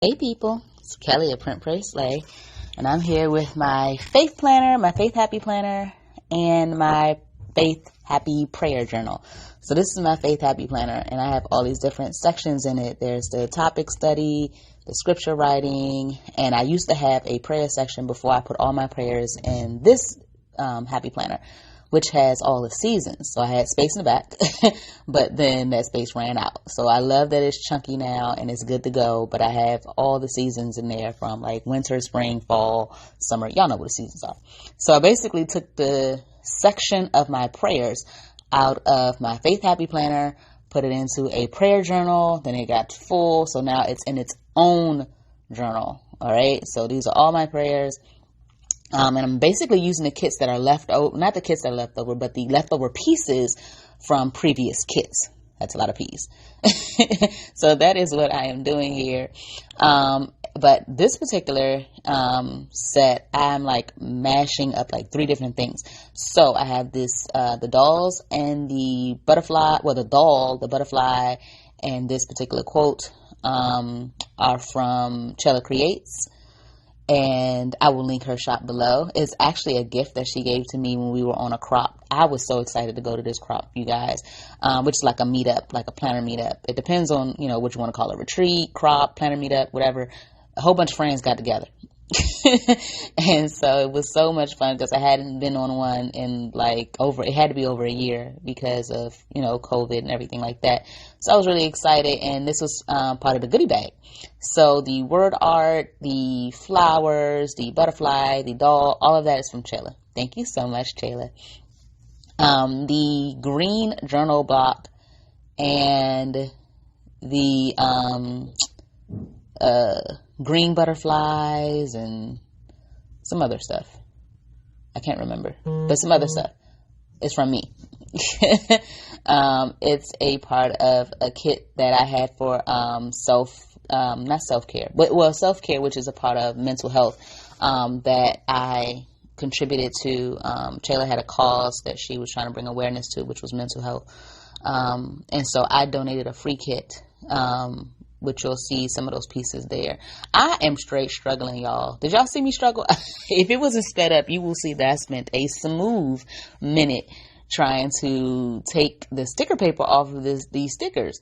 Hey people, it's Kelly at Print Pray Slay, and I'm here with my faith planner, my faith happy planner, and my faith happy prayer journal. So this is my faith happy planner, and I have all these different sections in it. There's the topic study, the scripture writing, and I used to have a prayer section before I put all my prayers in this happy planner, which has all the seasons. So I had space in the back, but then that space ran out. So I love that it's chunky now and it's good to go, but I have all the seasons in there from like winter, spring, fall, summer. Y'all know what the seasons are. So I basically took the section of my prayers out of my Faith Happy Planner, put it into a prayer journal, then it got full. So now it's in its own journal. All right. So these are all my prayers. And I'm basically using the kits that are left over, not the kits that are left over, but the leftover pieces from previous kits. That's a lot of P's. So that is what I am doing here. But this particular set, I'm like mashing up like 3 different things. So I have this, the dolls and the butterfly, well, the doll, the butterfly, and this particular quote are from Chella Creates. And I will link her shop below. It's actually a gift that she gave to me when we were on a crop. I was so excited to go to this crop, you guys, which is like a meetup, like a planner meetup. It depends on, you know, what you want to call it, retreat, crop, planner meetup, whatever. A whole bunch of friends got together. And so it was so much fun because I hadn't been on one in like it had to be over a year because of, you know, COVID and everything like that. So I was really excited, and this was part of the goodie bag. So the word art, the flowers, the butterfly, the doll, all of that is from Chayla. Thank you so much, Chayla. The green journal block and the green butterflies and some other stuff. I can't remember, but some other stuff. It's from me. It's a part of a kit that I had for not self-care, but self-care, which is a part of mental health that I contributed to. Chayla had a cause that she was trying to bring awareness to, which was mental health. And so I donated a free kit, which you'll see some of those pieces there. I am straight struggling, y'all. Did y'all see me struggle? If it wasn't sped up, you will see that I spent a smooth minute trying to take the sticker paper off of these stickers.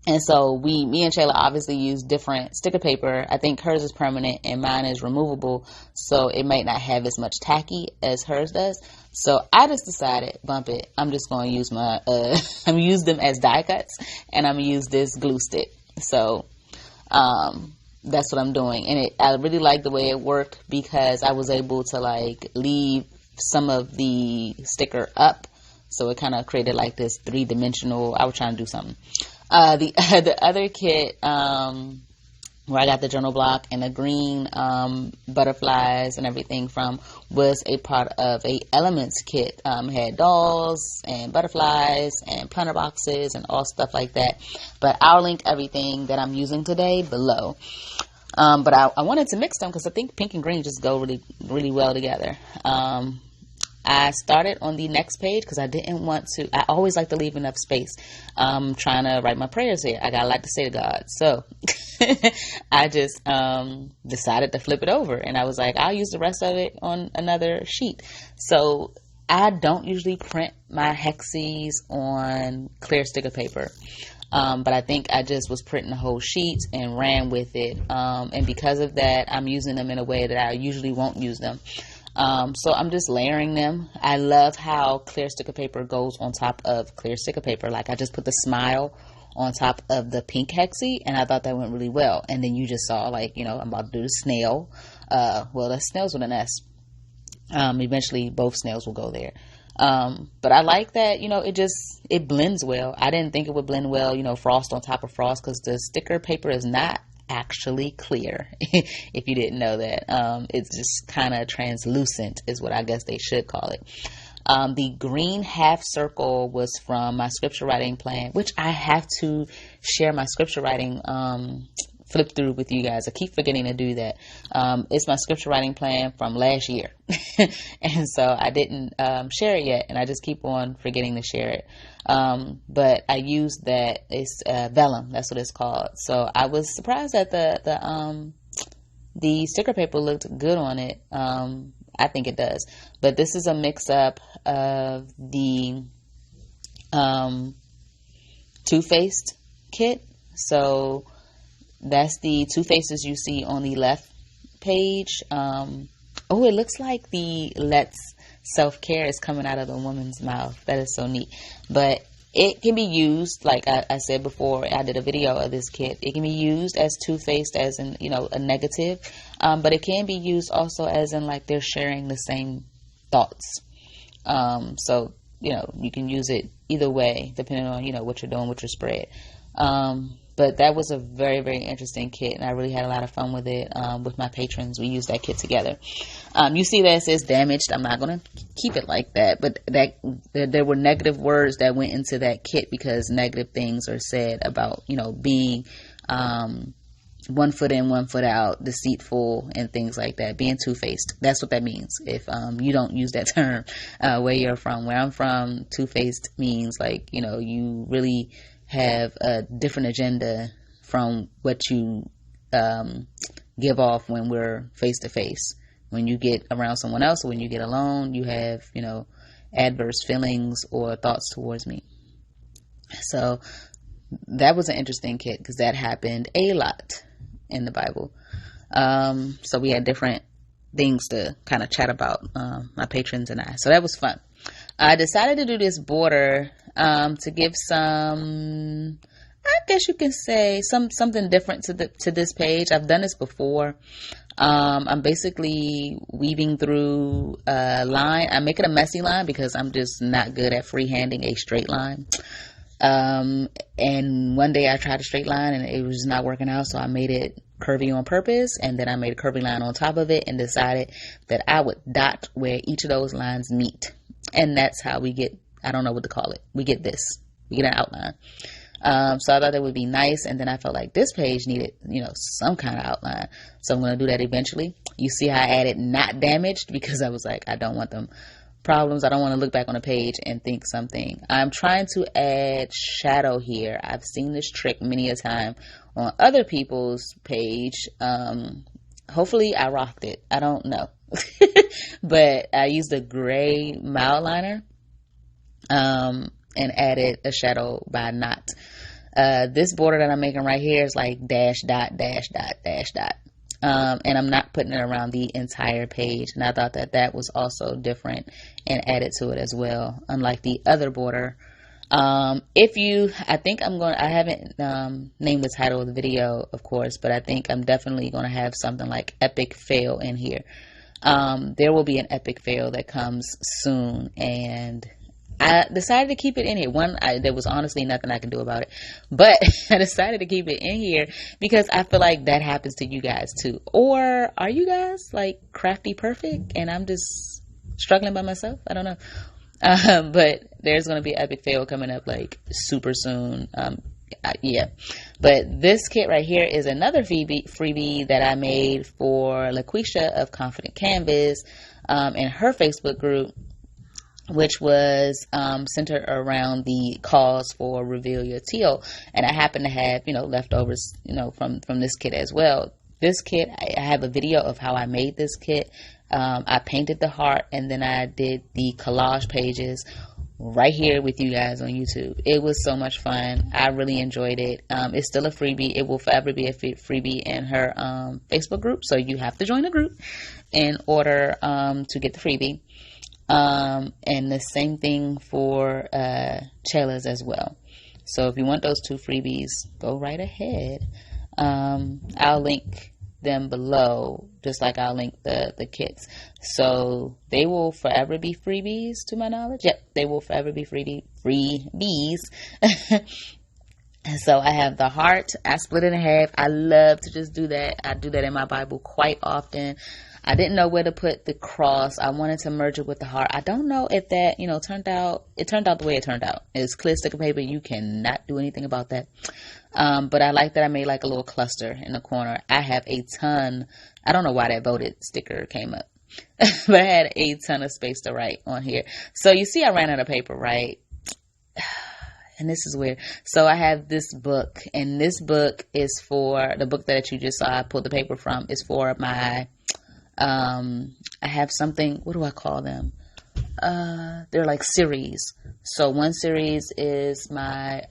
And so me and Shayla obviously use different sticker paper. I think hers is permanent and mine is removable, so it might not have as much tacky as hers does. So I just decided, bump it. I'm just going to use I'm going to use them as die cuts, and I'm going to use this glue stick. So that's what I'm doing, and I really like the way it worked because I was able to like leave some of the sticker up, so it kind of created like this 3-dimensional. I was trying to do something. The other kit where I got the journal block and the green butterflies and everything from was a part of a Elements kit. It had dolls and butterflies and planner boxes and all stuff like that. But I'll link everything that I'm using today below. But I wanted to mix them because I think pink and green just go really, really well together. I started on the next page because I didn't want to. I always like to leave enough space. I'm trying to write my prayers here. I got a lot to say to God. So I just decided to flip it over. And I was like, I'll use the rest of it on another sheet. So I don't usually print my hexes on clear sticker paper. But I think I just was printing the whole sheet and ran with it. And because of that, I'm using them in a way that I usually won't use them. So I'm just layering them. I love how clear sticker paper goes on top of clear sticker paper. Like I just put the smile on top of the pink hexie, and I thought that went really well. And then you just saw, like, you know, I'm about to do the snail. Well, that's snails with an S. Eventually both snails will go there. But I like that, you know, it blends well. I didn't think it would blend well, you know, frost on top of frost, because the sticker paper is not actually clear. If you didn't know that, it's just kind of translucent is what I guess they should call it. The green half circle was from my scripture writing plan, which I have to share my scripture writing flip through with you guys. I keep forgetting to do that. It's my scripture writing plan from last year. And so I didn't share it yet, and I just keep on forgetting to share it. But I used that. It's vellum. That's what it's called. So I was surprised that the sticker paper looked good on it. I think it does. But this is a mix-up of the Too Faced kit. So that's the Two Faces you see on the left page. Oh, it looks like the Let's Self-Care is coming out of the woman's mouth. That is so neat. But it can be used, like I said before, I did a video of this kit. It can be used as two-faced, as in, a negative. But it can be used also as in, like, they're sharing the same thoughts. So, you can use it either way, depending on, what you're doing with your spread. But that was a very, very interesting kit, and I really had a lot of fun with it. With my patrons, we used that kit together. You see that it says damaged. I'm not going to keep it like that, but there were negative words that went into that kit because negative things are said about, being 1 foot in, 1 foot out, deceitful, and things like that, being two-faced. That's what that means. If you don't use that term where you're from. Where I'm from, two-faced means like, you really have a different agenda from what you give off when we're face to face. When you get around someone else, or when you get alone, you have, adverse feelings or thoughts towards me. So that was an interesting kit because that happened a lot in the Bible. So we had different things to kind of chat about, my patrons and I. So that was fun. I decided to do this border to give some, I guess you can say, something different to this page. I've done this before. I'm basically weaving through a line. I make it a messy line because I'm just not good at freehanding a straight line. And one day I tried a straight line and it was not working out, so I made it curvy on purpose, and then I made a curvy line on top of it and decided that I would dot where each of those lines meet. And that's how we get, I don't know what to call it. We get an outline. So I thought that would be nice. And then I felt like this page needed, some kind of outline. So I'm going to do that eventually. You see how I added not damaged because I was like, I don't want them problems. I don't want to look back on a page and think something. I'm trying to add shadow here. I've seen this trick many a time on other people's page. Hopefully I rocked it. I don't know. But I used a gray mile liner and added a shadow by knot. This border that I'm making right here is like dash dot dash dot dash dot. And I'm not putting it around the entire page. And I thought that was also different and added to it as well, unlike the other border. I haven't named the title of the video, of course, but I think I'm definitely going to have something like epic fail in here. There will be an epic fail that comes soon, and I decided to keep it in here. There was honestly nothing I can do about it, but I decided to keep it in here because I feel like that happens to you guys too. Or are you guys like crafty perfect and I'm just struggling by myself? I don't know. But there's going to be an epic fail coming up like super soon. Yeah. But this kit right here is another freebie that I made for LaQuisha of Confident Canvas in her Facebook group, which was centered around the cause for Reveal Your Teal. And I happen to have, leftovers, from this kit as well. This kit, I have a video of how I made this kit. I painted the heart and then I did the collage pages right here with you guys on YouTube. It was so much fun. I really enjoyed it. It's still a freebie. It will forever be a freebie in her Facebook group. So you have to join the group in order to get the freebie. And the same thing for Chela's as well. So if you want those two freebies, go right ahead. I'll link them below, just like I'll link the kits. So they will forever be freebies, to my knowledge. Yep, they will forever be freebies. So I have the heart. I split it in half. I love to just do that. I do that in my Bible quite often. I didn't know where to put the cross. I wanted to merge it with the heart. I don't know if that, turned out the way it turned out. It's clear sticker paper. You cannot do anything about that. But I like that I made like a little cluster in the corner. I have a ton. I don't know why that voted sticker came up, but I had a ton of space to write on here. So you see I ran out of paper, right? And this is weird. So I have this book, and this book is for the book that you just saw. I pulled the paper from is for my, I have something, what do I call them? They're like series. So one series is my,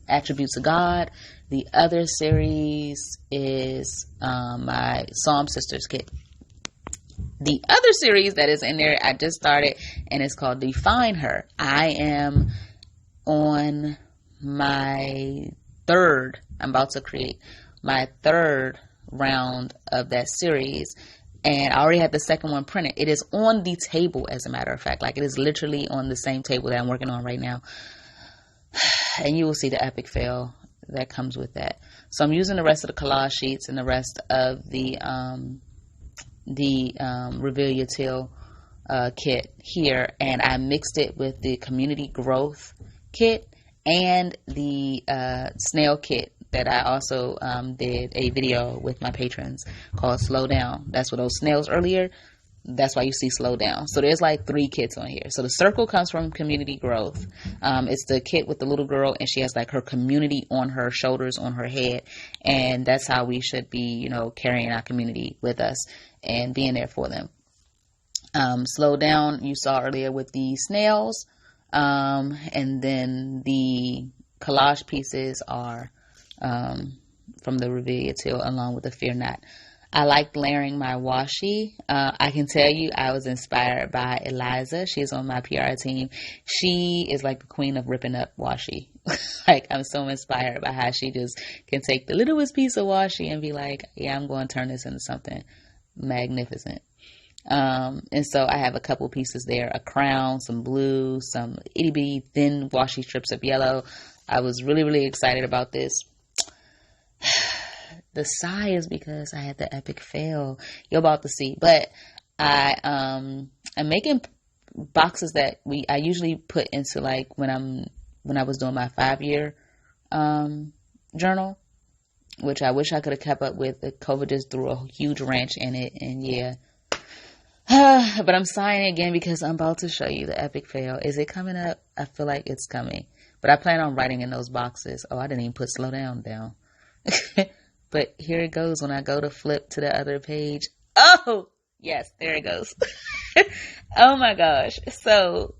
attributes of God. The other series is, my Psalm Sisters kit. The other series that is in there, I just started, and it's called Define Her. I am on my third, I'm about to create my third round of that series, and I already had the second one printed. It is on the table, as a matter of fact. Like, it is literally on the same table that I'm working on right now. And you will see the epic fail that comes with that. So I'm using the rest of the collage sheets and the rest of the Reveal Your Teal kit here, and I mixed it with the community growth kit and the snail kit that I also did a video with my patrons called Slow Down. That's what those snails earlier, that's why you see Slow Down. So there's like 3 kits on here. So the circle comes from community growth. It's the kit with the little girl, and she has like her community on her shoulders, on her head, and that's how we should be, carrying our community with us and being there for them. Slow Down you saw earlier with the snails, and then the collage pieces are from the Reveal Your Teal along with the Fear Not. I liked layering my washi. I can tell you I was inspired by Eliza. She's on my PR team. She is like the queen of ripping up washi. Like, I'm so inspired by how she just can take the littlest piece of washi and be like, yeah, I'm going to turn this into something magnificent. And so I have a couple pieces there, a crown, some blue, some itty bitty thin washi strips of yellow. I was really, really excited about this. The sigh is because I had the epic fail. You're about to see, but I'm making boxes that I usually put into, like, when I was doing my 5-year journal, which I wish I could have kept up with. The COVID just threw a huge wrench in it, and yeah. But I'm sighing again because I'm about to show you the epic fail. Is it coming up? I feel like it's coming, but I plan on writing in those boxes. Oh, I didn't even put Slow Down. But here it goes when I go to flip to the other page. Oh, yes, there it goes. Oh my gosh. So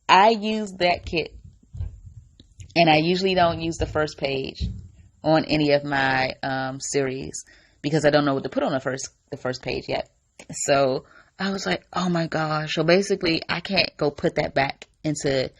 I use that kit, and I usually don't use the first page on any of my series because I don't know what to put on the first page yet. So I was like, oh my gosh. So basically I can't go put that back into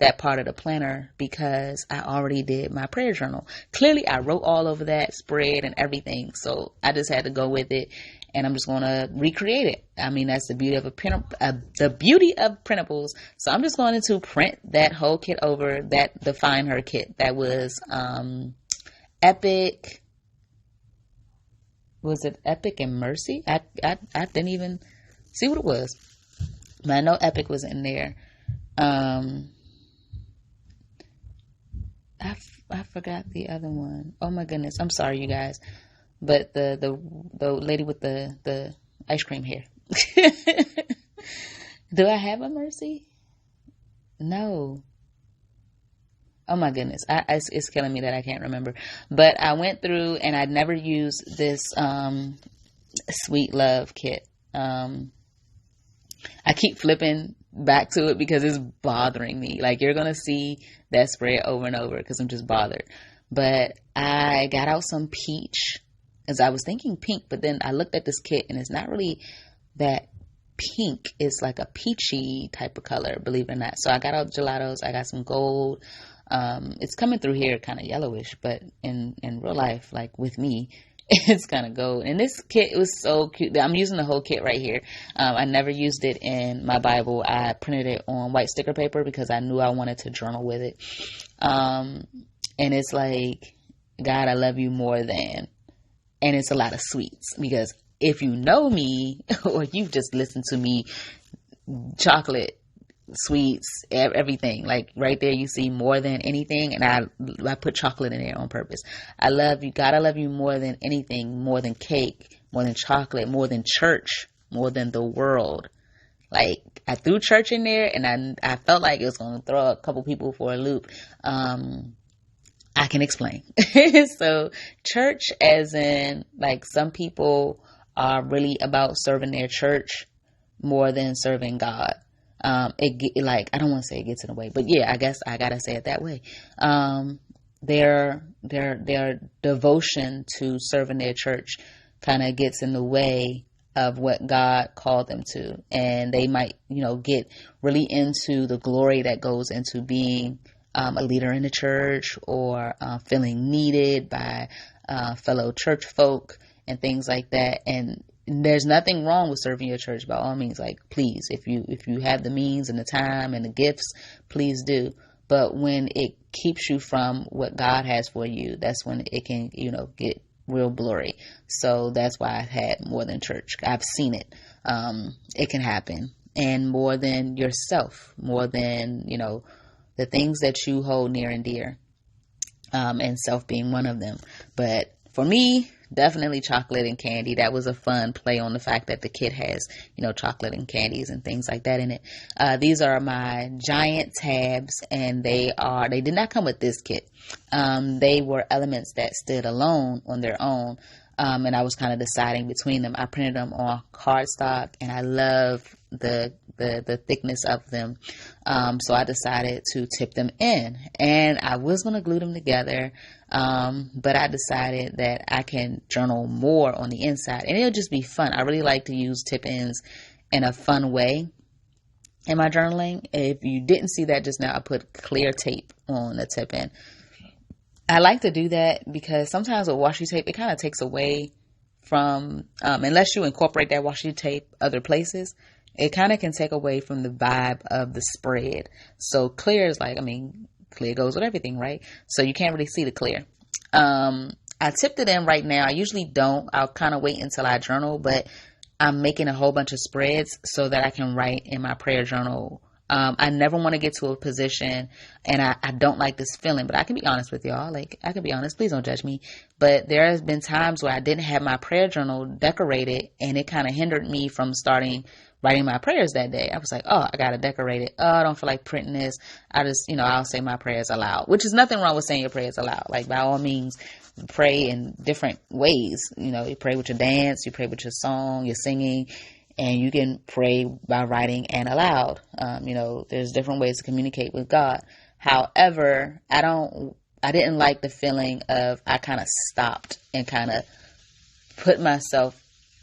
that part of the planner because I already did my prayer journal. Clearly I wrote all over that spread and everything. So I just had to go with it, and I'm just going to recreate it. I mean, that's the beauty of the beauty of printables. So I'm just going to print that whole kit over, that Define Her kit. That was epic. Was it Epic and Mercy? I didn't even see what it was, but I know Epic was in there. I forgot the other one. Oh my goodness, I'm sorry, you guys. But the lady with the ice cream hair. Do I have a Mercy? No. Oh my goodness, it's killing me that I can't remember. But I went through and I'd never used this Sweet Love kit. I keep flipping back to it because it's bothering me. Like, you're gonna see that spread over and over because I'm just bothered. But I got out some peach, as I was thinking pink, but then I looked at this kit and it's not really that pink. It's like a peachy type of color, believe it or not. So I got out gelatos. I got some gold. It's coming through here kind of yellowish, but in real life, like with me, it's kind of gold. And this kit was so cute. I'm using the whole kit right here. I never used it in my Bible. I printed it on white sticker paper because I knew I wanted to journal with it. And it's like, God, I love you more than, and it's a lot of sweets because if you know me or you've just listened to me, chocolate, sweets, everything, like right there you see more than anything, and I put chocolate in there on purpose. I love you. God, I love you more than anything, more than cake, more than chocolate, more than church, more than the world. Like, I threw church in there, and I felt like it was going to throw a couple people for a loop. I can explain. So church, as in, like, some people are really about serving their church more than serving God. Like, I don't want to say it gets in the way, but yeah, I guess I gotta say it that way. Their devotion to serving their church kind of gets in the way of what God called them to, and they might, get really into the glory that goes into being a leader in the church, or feeling needed by fellow church folk and things like that. And there's nothing wrong with serving your church, by all means. Like, please, if you have the means and the time and the gifts, please do. But when it keeps you from what God has for you, that's when it can, get real blurry. So that's why I've had more than church. I've seen it. It can happen. And more than yourself, more than, the things that you hold near and dear, and self being one of them. But for me, definitely chocolate and candy. That was a fun play on the fact that the kit has, chocolate and candies and things like that in it. These are my giant tabs, and they did not come with this kit. They were elements that stood alone on their own. And I was kind of deciding between them. I printed them on cardstock, and I love the thickness of them. So I decided to tip them in, and I was going to glue them together. But I decided that I can journal more on the inside, and it'll just be fun. I really like to use tip ins in a fun way in my journaling. If you didn't see that just now, I put clear tape on the tip in. I like to do that because sometimes with washi tape, it kind of takes away from, unless you incorporate that washi tape other places, it kind of can take away from the vibe of the spread. So clear is like, clear goes with everything, right? So you can't really see the clear. I tipped it in right now. I usually don't. I'll kind of wait until I journal, but I'm making a whole bunch of spreads so that I can write in my prayer journal. I never want to get to a position, and I don't like this feeling, but I can be honest with y'all. Like, I can be honest. Please don't judge me. But there has been times where I didn't have my prayer journal decorated, and it kind of hindered me from starting writing my prayers that day. I was like, oh, I got to decorate it. Oh, I don't feel like printing this. I just, I'll say my prayers aloud, which is nothing wrong with saying your prayers aloud. Like, by all means, pray in different ways. You pray with your dance, you pray with your song, your singing. And you can pray by writing and aloud. There's different ways to communicate with God. However, I didn't like the feeling of, I kind of stopped and kind of put myself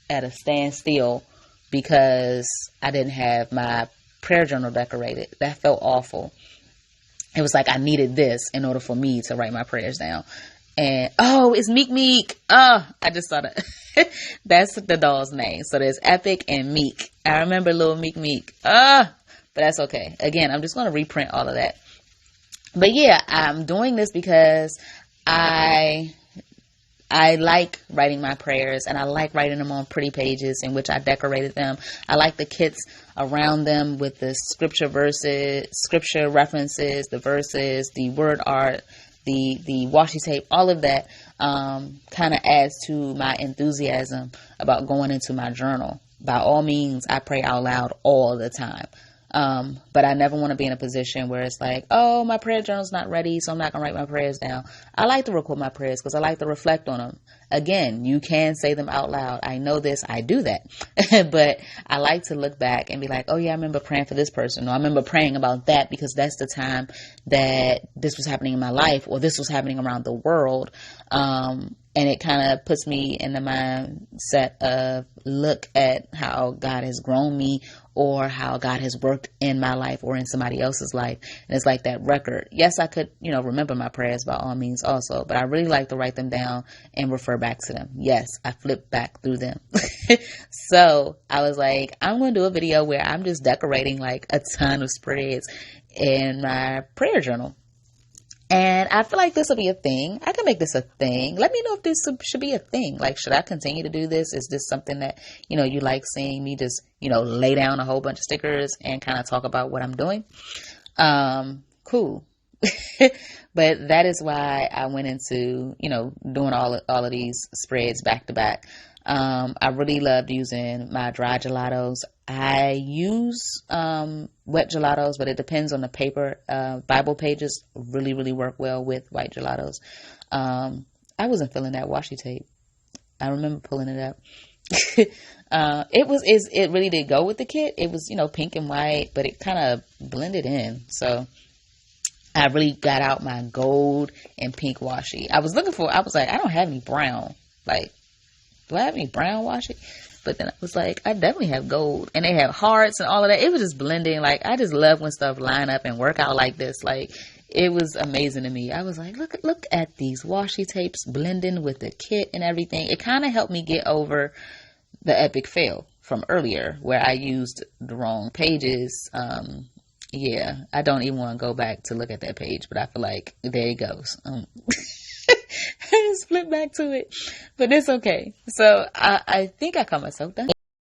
at a standstill because I didn't have my prayer journal decorated. That felt awful. It was like I needed this in order for me to write my prayers down. And, oh, it's Meek Meek. Oh, I just saw that. That's the doll's name. So there's Epic and Meek. I remember little Meek Meek. But that's okay. Again, I'm just going to reprint all of that. But yeah, I'm doing this because I like writing my prayers, and I like writing them on pretty pages in which I decorated them. I like the kits around them with the scripture references, the verses, the word art, the washi tape, all of that kind of adds to my enthusiasm about going into my journal. By all means, I pray out loud all the time. But I never want to be in a position where it's like, oh, my prayer journal's not ready, so I'm not going to write my prayers down. I like to record my prayers because I like to reflect on them. Again, you can say them out loud. I know this. I do that. But I like to look back and be like, oh, yeah, I remember praying for this person. Or I remember praying about that because that's the time that this was happening in my life, or this was happening around the world. And it kind of puts me in the mindset of look at how God has grown me, or how God has worked in my life or in somebody else's life. And it's like that record. Yes, I could, remember my prayers by all means also, but I really like to write them down and refer back to them. Yes, I flip back through them. So I was like, I'm going to do a video where I'm just decorating like a ton of spreads in my prayer journal. And I feel like this will be a thing. I can make this a thing. Let me know if this should be a thing. Like, should I continue to do this? Is this something that, you like seeing me just, lay down a whole bunch of stickers and kind of talk about what I'm doing? Cool. But that is why I went into, doing all of these spreads back to back. I really loved using my dry gelatos. I use wet gelatos, but it depends on the paper. Bible pages really, really work well with white gelatos. I wasn't feeling that washi tape. I remember pulling it up. It really did go with the kit. It was, pink and white, but it kind of blended in. So I really got out my gold and pink washi. I was like, I don't have any brown. Like, do I have any brown washi? But then I was like, I definitely have gold. And they have hearts and all of that. It was just blending. Like, I just love when stuff line up and work out like this. Like, it was amazing to me. I was like, look at these washi tapes blending with the kit and everything. It kind of helped me get over the epic fail from earlier where I used the wrong pages. Yeah, I don't even want to go back to look at that page, but I feel like there it goes. I just flip back to it, but it's okay. So I think I caught myself done.